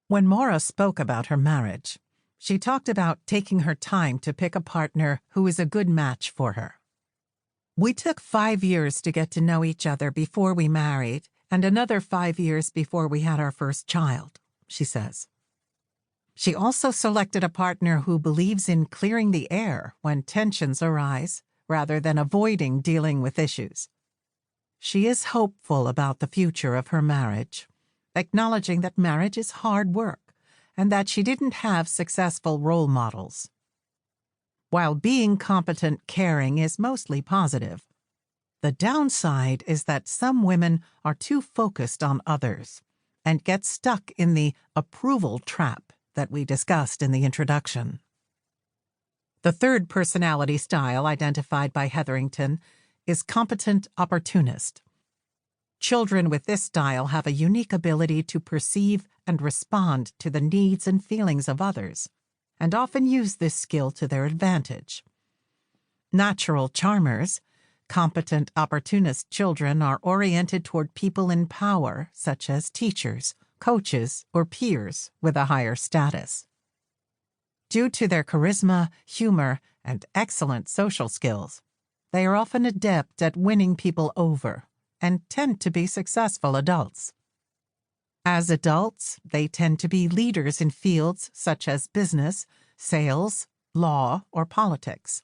When Maura spoke about her marriage, she talked about taking her time to pick a partner who is a good match for her. "We took 5 years to get to know each other before we married, and another 5 years before we had our first child," she says. She also selected a partner who believes in clearing the air when tensions arise, rather than avoiding dealing with issues. She is hopeful about the future of her marriage, acknowledging that marriage is hard work and that she didn't have successful role models. While being competent caring is mostly positive, the downside is that some women are too focused on others and get stuck in the approval trap that we discussed in the introduction. The third personality style identified by Hetherington is competent opportunist. Children with this style have a unique ability to perceive and respond to the needs and feelings of others, and often use this skill to their advantage. Natural charmers, competent opportunist children are oriented toward people in power, such as teachers, coaches, or peers with a higher status. Due to their charisma, humor, and excellent social skills, they are often adept at winning people over and tend to be successful adults. As adults, they tend to be leaders in fields such as business, sales, law, or politics.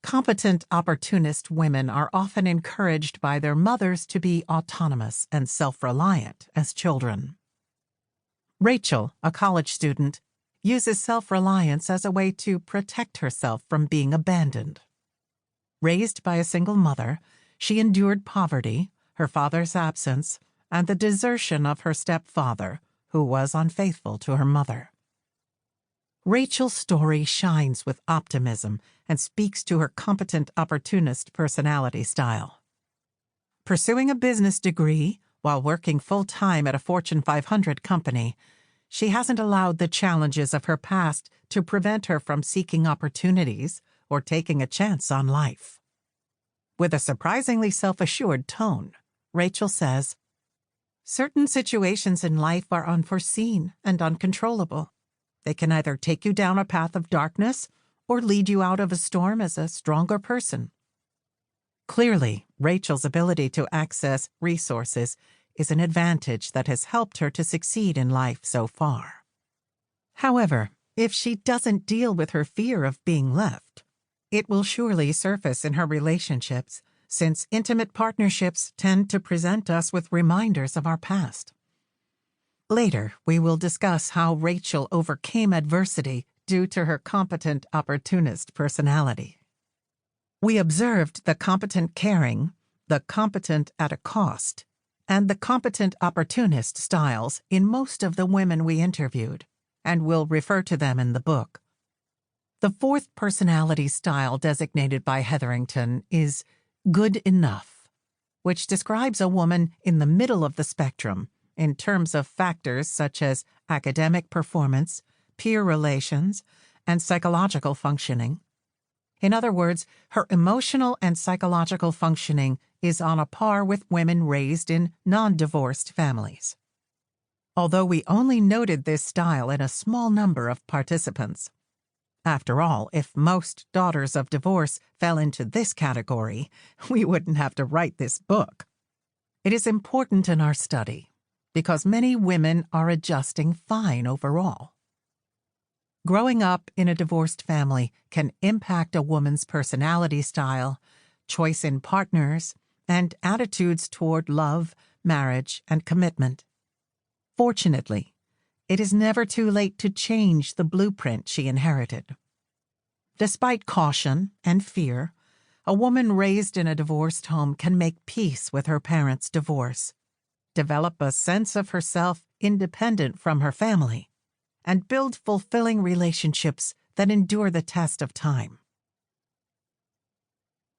Competent opportunist women are often encouraged by their mothers to be autonomous and self-reliant as children. Rachel, a college student, uses self-reliance as a way to protect herself from being abandoned. Raised by a single mother, she endured poverty, her father's absence, and the desertion of her stepfather, who was unfaithful to her mother. Rachel's story shines with optimism and speaks to her competent opportunist personality style. Pursuing a business degree while working full-time at a Fortune 500 company, she hasn't allowed the challenges of her past to prevent her from seeking opportunities or taking a chance on life. With a surprisingly self-assured tone, Rachel says, "Certain situations in life are unforeseen and uncontrollable. They can either take you down a path of darkness or lead you out of a storm as a stronger person." Clearly, Rachel's ability to access resources is an advantage that has helped her to succeed in life so far. However, if she doesn't deal with her fear of being left, it will surely surface in her relationships, since intimate partnerships tend to present us with reminders of our past. Later, we will discuss how Rachel overcame adversity due to her competent opportunist personality. We observed the competent caring, the competent at a cost, and the competent opportunist styles in most of the women we interviewed, and will refer to them in the book. The fourth personality style designated by Hetherington is good enough, which describes a woman in the middle of the spectrum in terms of factors such as academic performance, peer relations, and psychological functioning. In other words, her emotional and psychological functioning is on a par with women raised in non-divorced families. Although we only noted this style in a small number of participants. After all, if most daughters of divorce fell into this category, we wouldn't have to write this book. It is important in our study because many women are adjusting fine overall. Growing up in a divorced family can impact a woman's personality style, choice in partners, and attitudes toward love, marriage, and commitment. Fortunately, it is never too late to change the blueprint she inherited. Despite caution and fear, a woman raised in a divorced home can make peace with her parents' divorce, develop a sense of herself independent from her family, and build fulfilling relationships that endure the test of time.